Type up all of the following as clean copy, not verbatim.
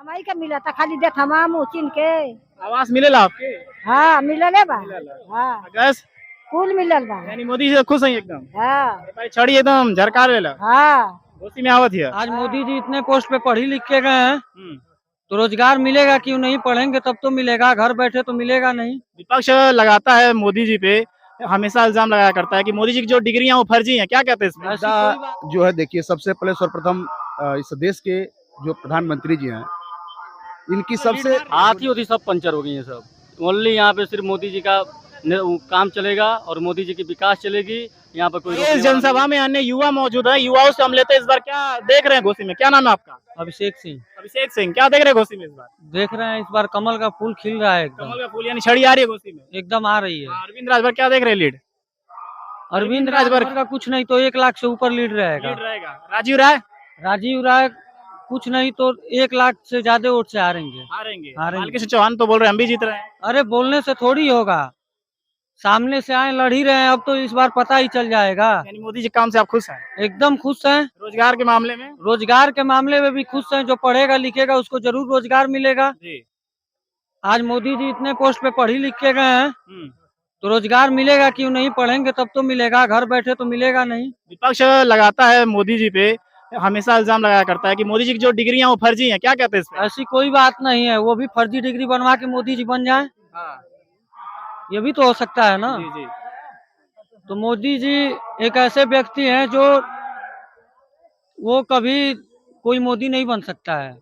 हमारी का मिला था खाली देख हमाम चिन के। आवास मिलेला आपके? हाँ मिलले बा। मिलेला। हाँ गैस कुल मिलल बा। यानी मोदी जी से खुश हैं एकदम? हाँ भाई छड़ी एकदम झरकार लेला हाँ घोसी में आवत है। आज मोदी जी इतने पोस्ट पे पढ़ी लिख के गए हैं हम्म। तो रोजगार मिलेगा, क्यों नहीं? पढ़ेंगे तब तो मिलेगा, घर बैठे तो मिलेगा नहीं। विपक्ष लगाता है मोदी जी पे, हमेशा इल्जाम लगाया करता है कि मोदी जी की जो डिग्रियां वो फर्जी हैं, क्या कहते हैं इसमें? ऐसी कोई बात जो है देखिए, सबसे पहले सर्वप्रथम इस देश के जो प्रधानमंत्री जी हैं, इनकी सबसे हाथ ही होती सब पंचर हो गई है सब। ओनली यहाँ पे सिर्फ मोदी जी का काम चलेगा और मोदी जी की विकास चलेगी। यहाँ पे कोई इस जनसभा में अन्य युवा मौजूद है, युवाओं से हम लेते हैं इस बार। क्या देख रहे हैं घोसी में? क्या नाम है आपका? अभिषेक सिंह अभिषेक सिंह। क्या देख रहे हैं घोसी में इस बार? देख रहे हैं, इस बार कमल का फूल खिल रहा है, एकदम कमल का फूल यानी छड़ी आ रही है घोसी में, एकदम आ रही है। अरविंद राजभर क्या देख रहे हैं? लीड अरविंद राजभर का कुछ नहीं तो 1 लाख से ऊपर लीड रहेगा। रहेगा। राजीव राय राजीव राय कुछ नहीं तो 1 लाख से ज्यादा वोट से हारेंगे। हारेंगे। बालकृष्ण चौहान तो बोल रहे हैं हम भी जीत रहे हैं। अरे बोलने से थोड़ी होगा, सामने से आए लड़ ही रहे हैं, अब तो इस बार पता ही चल जाएगा। यानी मोदी जी काम से आप खुश हैं? एकदम खुश हैं। रोजगार के मामले में? रोजगार के मामले में भी खुश हैं, जो पढ़ेगा लिखेगा उसको जरूर रोजगार मिलेगा। जी। आज मोदी जी इतने पोस्ट पे पढ़ी लिख के गए हैं तो रोजगार मिलेगा, क्यों नहीं? पढ़ेंगे तब तो मिलेगा, घर बैठे तो मिलेगा नहीं। विपक्ष लगाता है मोदी जी पे, हमेशा इल्जाम लगाया करता है कि मोदी जी की जो डिग्रियां वो फर्जी हैं, क्या कहते हैं इसमें? ऐसी कोई बात नहीं है, वो भी फर्जी डिग्री बनवा के मोदी जी बन जाए, ये भी तो हो सकता है ना। जी जी। तो मोदी जी एक ऐसे व्यक्ति हैं जो वो कभी कोई मोदी नहीं बन सकता है,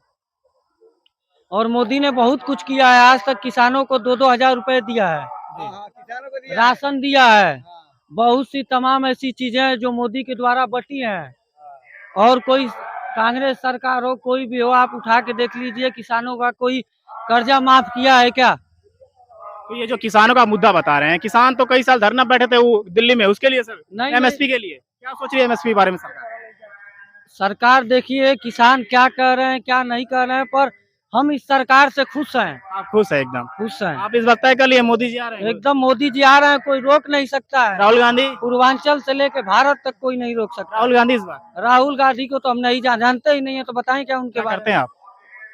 और मोदी ने बहुत कुछ किया है। आज तक किसानों को 2-2 हजार रुपए दिया है, राशन दिया है, बहुत सी तमाम ऐसी चीजें हैं जो मोदी के द्वारा बटी हैं। और कोई कांग्रेस सरकार हो, कोई भी हो, आप उठा के देख लीजिए, किसानों का कोई कर्जा माफ किया है क्या? तो ये जो किसानों का मुद्दा बता रहे हैं, किसान तो कई साल धरना बैठे थे वो दिल्ली में, उसके लिए सर नहीं, एमएसपी के लिए क्या सोच रही है? एमएसपी के बारे में सरकार देखिए किसान क्या कर रहे हैं क्या नहीं कर रहे हैं, पर हम इस सरकार से खुश हैं। आप खुश है? एकदम खुश हैं, आप इस वक्त तय कर लिए मोदी जी आ रहे हैं? एकदम मोदी जी आ रहे हैं, कोई रोक नहीं सकता है। राहुल गांधी? पूर्वांचल से लेके भारत तक कोई नहीं रोक सकता। राहुल गांधी इस बार? राहुल गांधी को तो हम नहीं जानते ही नहीं है, तो बताएं क्या उनके क्या बारे करते हैं आप?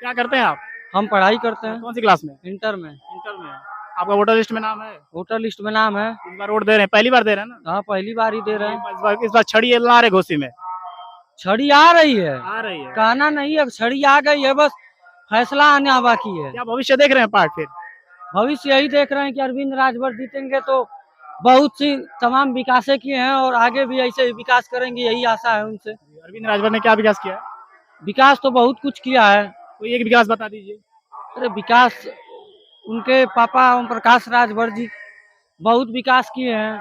क्या करते हैं आप? हम पढ़ाई करते हैं, कौन सी क्लास में? इंटर में। इंटर में। आपका वोटर लिस्ट में नाम है? वोटर लिस्ट में नाम है। इस बार वोट दे रहे हैं? पहली बार दे रहे हैं ना? हाँ, पहली बार ही दे रहे हैं। इस बार छड़ी ला रहे घोसी में? छड़ी आ रही है, आ रही है। कहना नहीं है, छड़ी आ गई है, बस फैसला आना बाकी है। क्या भविष्य देख रहे हैं पार्ट? फिर भविष्य यही देख रहे हैं कि अरविंद राजभर जीतेंगे तो बहुत सी तमाम विकास किए हैं और आगे भी ऐसे ही विकास करेंगे, यही आशा है उनसे। अरविंद राजभर ने क्या विकास किया है? विकास तो बहुत कुछ किया है। कोई एक विकास बता दीजिए। अरे विकास उनके पापा ओम प्रकाश राजभर जी बहुत विकास किए हैं,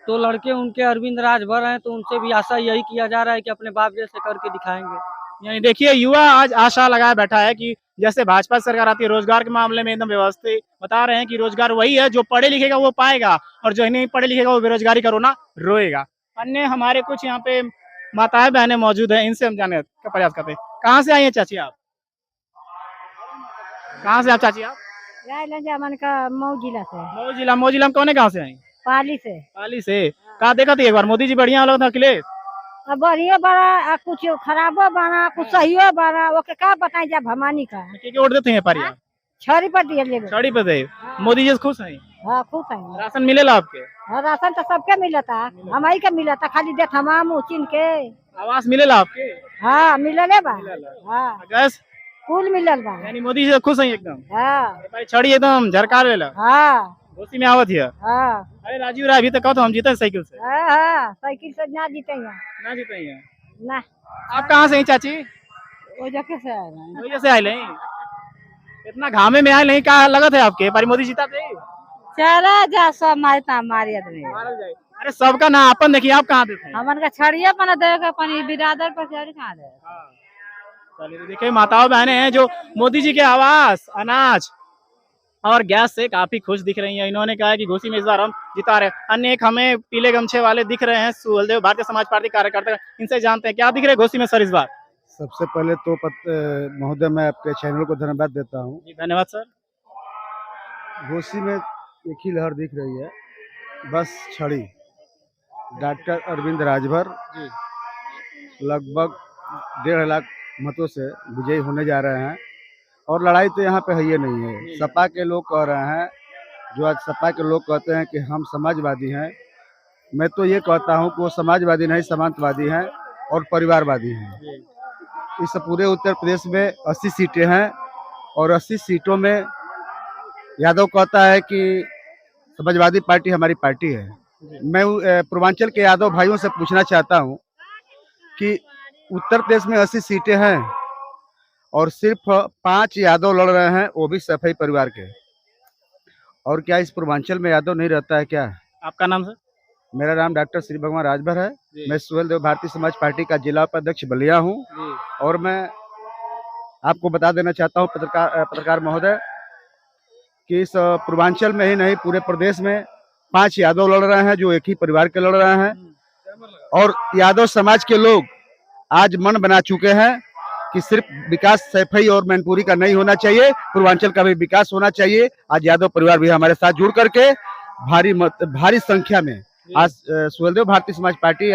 तो लड़के उनके अरविंद राजभर हैं, तो उनसे भी आशा यही किया जा रहा है कि अपने बाप जैसे करके दिखाएंगे। यानी देखिए, युवा आज आशा लगाए बैठा है कि जैसे भाजपा सरकार आती है रोजगार के मामले में एकदम व्यवस्थित बता रहे हैं कि रोजगार वही है, जो पढ़े लिखेगा वो पाएगा और जो नहीं पढ़े लिखेगा वो बेरोजगारी का रोना रोएगा। अन्य हमारे कुछ यहाँ पे माताएं बहनें मौजूद हैं, इनसे हम जानने का प्रयास करते हैं। कहाँ से आई हैं चाची आप? कहाँ से आप चाची आप? मन का मऊ जिला से। मऊ जिला में कौन गाँव से आई? पाली से। पाली से। कहा देखा थी एक बार मोदी जी बढ़िया वाला था अखिलेश? बढ़िया बड़ा, कुछ खराबो बना, कुछ सहियो बना, ओके का बताई जब भमानी का वोट देते हैं पारिया? छड़ी पर दिए। छड़ी पे दे। मोदी जी से खुश हैं? हाँ खुश है। राशन मिलेला आपके? हाँ राशन तो सबके मिला था, हमारी का मिला था खाली देख हमाम चिन के। आवास मिलेला आपके? हाँ मिलले बा। हाँ गैस कुल मिलल बा। यानी मोदी जी से खुश हैं एकदम? हाँ भाई छड़ी एकदम झरकार लेला हाँ घोसी में आवत है। हाँ अरे राजीव राय अभी तक कहो तो हम जीते साइकिल से। हाँ साइकिल से ना जीतेंगे ना जीते हैं। ना। आप कहाँ से हैं चाची? वो जगह से आए हैं। वजह से आए नहीं, इतना घामे में आए नहीं, क्या लगत है आपके पारी मोदी जीता थे? चला जा सब मारी आदमी। अरे सबका ना अपन देखिए, आप कहाँ देते हैं? हमन का छड़िया पना देगा पानी बिरादर पर छड़ी कहाँ दे। चलिए देखिए, माताओं बहनें हैं जो मोदी जी के आवास, अनाज और गैस से काफी खुश दिख रही हैं। इन्होंने कहा है कि घोसी में इस बार हम जिता रहे हैं। अन्य एक हमें पीले गमछे वाले दिख रहे हैं, सुहलदेव भारतीय समाज पार्टी कार्यकर्ता, इनसे जानते हैं क्या दिख रहे हैं घोसी में सर इस बार। सबसे पहले तो महोदय मैं आपके चैनल को धन्यवाद देता हूँ। धन्यवाद सर। घोसी में एक ही लहर दिख रही है, बस छड़ी। डॉक्टर अरविंद राजभर लगभग 1.5 लाख मतों से विजयी होने जा रहे हैं। और लड़ाई तो यहाँ पे है ही नहीं है। सपा के लोग कह रहे हैं, जो आज सपा के लोग कहते हैं कि हम समाजवादी हैं, मैं तो ये कहता हूँ कि वो समाजवादी नहीं, सामंतवादी हैं और परिवारवादी हैं। इस पूरे उत्तर प्रदेश में 80 सीटें हैं और 80 सीटों में यादव कहता है कि समाजवादी पार्टी हमारी पार्टी है। मैं पूर्वांचल के यादव भाइयों से पूछना चाहता हूँ कि उत्तर प्रदेश में 80 सीटें हैं और सिर्फ 5 यादव लड़ रहे हैं, वो भी सफाई परिवार के। और क्या इस पूर्वांचल में यादव नहीं रहता है क्या? आपका नाम सर? मेरा नाम डॉक्टर श्री भगवान राजभर है। मैं सुहेल देव भारतीय समाज पार्टी का जिला उपाध्यक्ष बलिया हूँ। और मैं आपको बता देना चाहता हूँ पत्रकार महोदय कि इस पूर्वांचल में ही नहीं, पूरे प्रदेश में 5 यादव लड़ रहे हैं जो एक ही परिवार के लड़ रहे हैं। और यादव समाज के लोग आज मन बना चुके हैं कि सिर्फ विकास सैफई और मैनपुरी का नहीं होना चाहिए, पूर्वांचल का भी विकास होना चाहिए। आज यादव परिवार भी हमारे साथ जुड़ करके भारी संख्या में आज सुहेलदेव भारतीय समाज पार्टी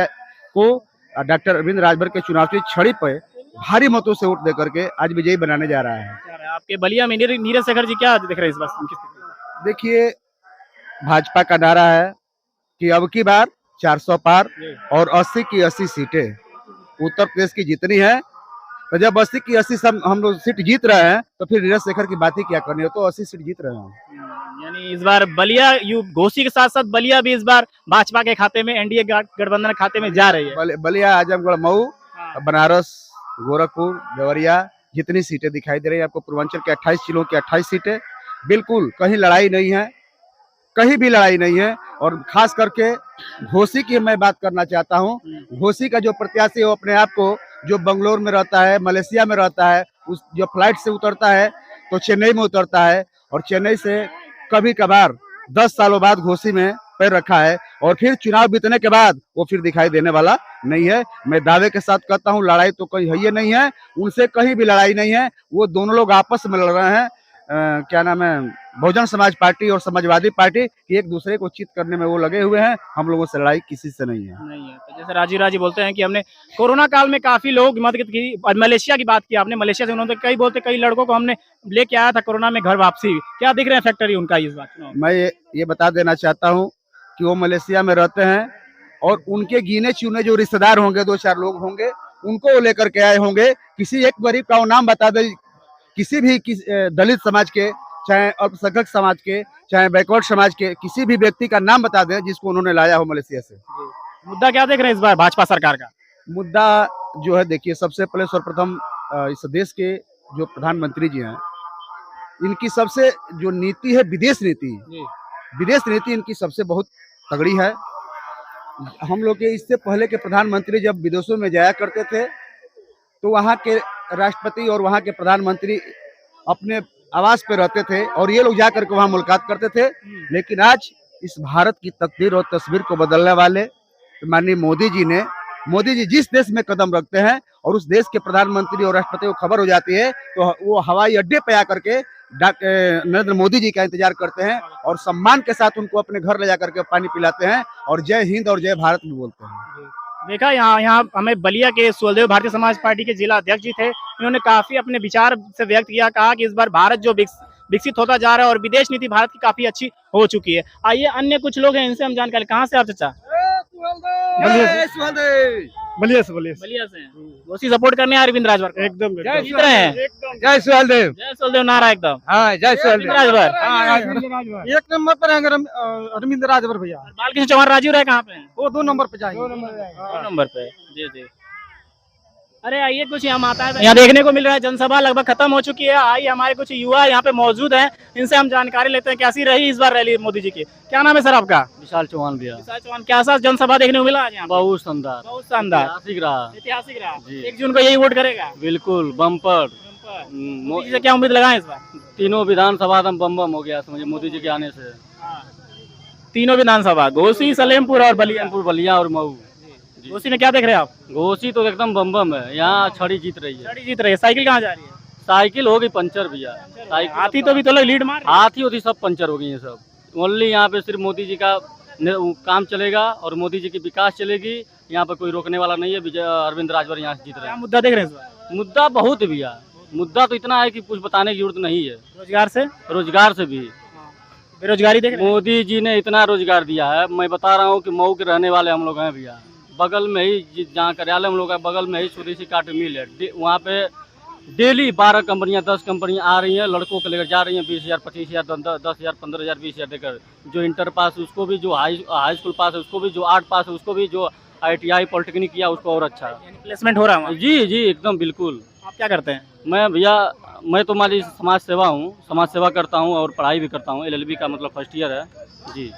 को डॉक्टर अरविंद राजभर के चुनावी छड़ी पर भारी मतों से वोट दे करके आज विजयी बनाने जा रहा है। आपके बलिया में नीरज शेखर जी क्या दिख रहे हैं इस बार? देखिए, भाजपा का नारा है कि अब की बार 400 पार और 80 की 80 सीटें उत्तर प्रदेश की जितनी है। तो जब 80 की 80 सब हम लोग सीट जीत रहे हैं तो फिर नीरज शेखर की बात ही क्या करनी हो, तो 80 सीट जीत रहे हैं। यानी इस बार बलिया घोसी के साथ साथ बलिया भी इस बार भाजपा के खाते में, एनडीए गठबंधन के खाते में जा रही है। बलिया, आजमगढ़, मऊ, बनारस, गोरखपुर, देवरिया, जितनी सीटें दिखाई दे रही है आपको पूर्वांचल के 28 जिलों की 28 सीटें, बिल्कुल कहीं लड़ाई नहीं है, कहीं भी लड़ाई नहीं है। और खास करके घोसी की मैं बात करना चाहता हूँ। घोसी का जो प्रत्याशी है वो अपने आप को, जो बंगलोर में रहता है, मलेशिया में रहता है, उस जो फ्लाइट से उतरता है तो चेन्नई में उतरता है और चेन्नई से कभी कभार 10 सालों बाद घोसी में पैर रखा है और फिर चुनाव बीतने के बाद वो फिर दिखाई देने वाला नहीं है। मैं दावे के साथ कहता हूँ लड़ाई तो कहीं है ही नहीं है, उनसे कहीं भी लड़ाई नहीं है। वो दोनों लोग आपस में लड़ रहे हैं, क्या नाम है, बहुजन समाज पार्टी और समाजवादी पार्टी की एक दूसरे को चित करने में वो लगे हुए हैं। हम लोगों से लड़ाई किसी से नहीं है। तो जैसे राजीव राजी बोलते हैं कि हमने कोरोना काल में काफी लोग मदद की, मलेशिया की बात की आपने, मलेशिया से उन्होंने कई लड़कों को हमने लेके आया था कोरोना में घर वापसी। क्या दिख रहे हैं फैक्टरी उनका इस बात? मैं ये बता देना चाहता हूँ कि वो मलेशिया में रहते हैं और उनके गिने चुने जो रिश्तेदार होंगे, 2-4 लोग होंगे, उनको वो लेकर के आए होंगे। किसी एक गरीब का वो नाम बता दे, किसी भी दलित समाज के, चाहे अल्पसंख्यक समाज के, चाहे बैकवर्ड समाज के, किसी भी व्यक्ति का नाम बता दें जिसको उन्होंने लाया हो मलेशिया से। मुद्दा क्या देख रहे हैं इस बार भाजपा सरकार का? मुद्दा जो है, देखिए, सबसे पहले सर्वप्रथम इस देश के जो प्रधानमंत्री जी हैं, इनकी सबसे जो नीति है विदेश नीति इनकी सबसे बहुत तगड़ी है। हम लोग के इससे पहले के प्रधानमंत्री जब विदेशों में जाया करते थे तो वहाँ के राष्ट्रपति और वहाँ के प्रधानमंत्री अपने आवास पे रहते थे और ये लोग जाकर के वहाँ मुलाकात करते थे। लेकिन आज इस भारत की तकदीर और तस्वीर को बदलने वाले माननीय मोदी जी जिस देश में कदम रखते हैं और उस देश के प्रधानमंत्री और राष्ट्रपति को खबर हो जाती है तो वो हवाई अड्डे पे आकर के नरेंद्र मोदी जी का इंतजार करते हैं और सम्मान के साथ उनको अपने घर ले जाकर के पानी पिलाते हैं और जय हिंद और जय भारत भी बोलते हैं। देखा यहाँ हमें बलिया के सुहेलदेव भारतीय समाज पार्टी के जिला अध्यक्ष जी थे, इन्होंने काफी अपने विचार से व्यक्त किया, कहा कि इस बार भारत जो विकसित होता जा रहा है और विदेश नीति भारत की काफी अच्छी हो चुकी है। आइए अन्य कुछ लोग हैं, इनसे हम जानकारी। कहाँ से आप चाचा? बलिया से घोसी सपोर्ट करने अरविंद राजभर एकदम जीत रहे हैं। जय सुहेलदेव नारा एकदम। हाँ, जय सुहेलदेव राजभर एक नंबर पर अरविंद राजभर भैया। बालकृष्ण चौहान राजीव राय कहाँ पे हैं? वो 2 नंबर पे जाएंगे। 2 नंबर पे। जी। अरे आइए, कुछ यहाँ माता है यहाँ देखने को मिल रहा है। जनसभा लगभग खत्म हो चुकी है। आइए, हमारे कुछ युवा यहाँ पे मौजूद हैं, इनसे हम जानकारी लेते हैं कैसी रही इस बार रैली मोदी जी की। क्या नाम है सर आपका? विशाल चौहान भैया। विशाल चौहान, कैसा जनसभा देखने को मिला आज यहाँ? बहुत शानदार, ऐतिहासिक रहा। 1 जून को यही वोट करेगा? बिल्कुल बम्पर। मोदी जी से क्या उम्मीद लगाएं इस बार? तीनों विधानसभा बम हो गया समझे मोदी जी के आने से। तीनों विधानसभा, घोसी, सलेमपुर और बलिया और मऊ। घोसी में क्या देख रहे हैं आप? घोसी तो एकदम बम है, यहाँ छड़ी जीत रही है। साइकिल कहाँ जा रही है? साइकिल होगी पंचर भैया। हाथी तो भी तो लोग लीड मार, हाथी होती सब पंचर हो गई है सब। ओनली यहाँ पे सिर्फ मोदी जी का काम चलेगा और मोदी जी की विकास चलेगी। यहाँ पे कोई रोकने वाला नहीं है। विजय अरविंद राजभर यहाँ से जीत रहे क्या हैं। मुद्दा देख रहे हैं इस बार? मुद्दा बहुत है भैया, मुद्दा तो इतना है कि कुछ बताने की जरूरत नहीं है। रोजगार से, रोजगार से भी बेरोजगारी देख रहे हैं? मोदी जी ने इतना रोजगार दिया है। मैं बता रहा हूँ कि मऊ के रहने वाले हम लोग हैं भैया। बगल में ही जहाँ कार्यालय हम लोग का बगल में ही स्वदेशी काटन मिल है। वहाँ पे डेली 12 कंपनियां 10 कंपनियां आ रही हैं, लड़कों को लेकर जा रही हैं 20,000 25,000 10,000 15,000 20,000 देकर। जो इंटर पास उसको भी, जो हाई स्कूल पास है उसको भी, जो 8 पास है उसको भी, जो ITI पॉलिटेक्निक किया उसको और अच्छा। प्लेसमेंट हो रहा है वहाँ? जी जी एकदम बिल्कुल। आप क्या करते हैं? मैं भैया, मैं तो मान लीजिए समाज सेवा हूँ, समाज सेवा करता हूँ और पढ़ाई भी करता हूँ। LLB का मतलब फर्स्ट ईयर है जी।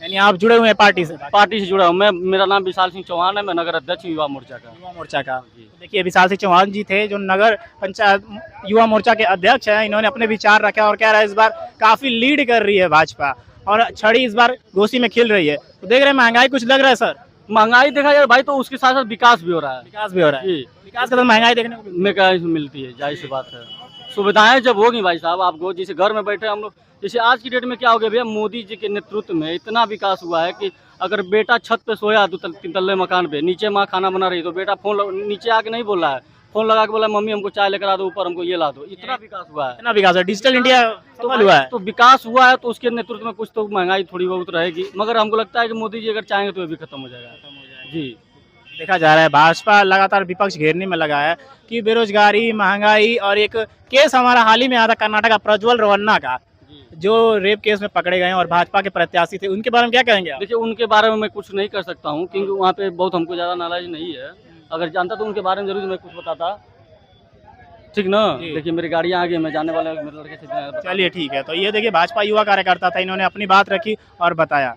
यानी आप जुड़े हुए हैं पार्टी से? पार्टी से जुड़ा हूँ मैं। मेरा नाम विशाल सिंह चौहान है, मैं नगर अध्यक्ष युवा मोर्चा का। युवा मोर्चा का। जी। देखिए विशाल सिंह चौहान जी थे जो नगर पंचायत युवा मोर्चा के अध्यक्ष हैं। इन्होंने अपने विचार रखे और कह रहा है इस बार काफी लीड कर रही है भाजपा और छड़ी इस बार घोसी में खिल रही है। तो देख रहे हैं महंगाई कुछ लग रहा है सर? महंगाई देखा जाए भाई तो उसके साथ साथ विकास भी हो रहा है। विकास भी हो रहा है। जी, विकास के साथ महंगाई देखने को मिलती में क्या मिलती है, जाहिर सी बात है। सुविधाएं जब होगी भाई साहब, आपको जैसे घर में बैठे हम लोग, जैसे आज की डेट में क्या हो गया भैया, मोदी जी के नेतृत्व में इतना विकास हुआ है कि अगर बेटा छत पे सोया 2-3 तल्ले मकान पे, नीचे माँ खाना बना रही तो बेटा नीचे आके नहीं बोल रहा है, फोन लगा के बोला मम्मी हमको चाय लेकर आ दो, ऊपर हमको ये ला दो। इतना विकास हुआ है। है। इतना विकास है, डिजिटल इंडिया तो सफल हुआ है। तो विकास हुआ है तो उसके नेतृत्व में कुछ तो महंगाई थोड़ी बहुत रहेगी, मगर हमको लगता है कि मोदी जी अगर चाहेंगे तो ये भी खत्म हो जाएगा। जी, देखा जा रहा है भाजपा लगातार विपक्ष घेरने में लगा है कि बेरोजगारी, महंगाई और एक केस हमारा हाल ही में आया था कर्नाटक का प्रज्वल रवन्ना का, जो रेप केस में पकड़े गए और भाजपा के प्रत्याशी थे। उनके बारे में क्या कहेंगे आप? देखिए उनके बारे में मैं कुछ नहीं कर सकता हूँ क्योंकि वहाँ पे बहुत हमको ज़्यादा नॉलेज नहीं है। अगर जानता तो उनके बारे में जरूर मैं कुछ बताता, ठीक ना। देखिए मेरी गाड़ियाँ आ गई, मैं जाने वाला मेरे लड़के से। चलिए ठीक है। तो ये देखिए भाजपा युवा कार्यकर्ता था, इन्होंने अपनी बात रखी और बताया।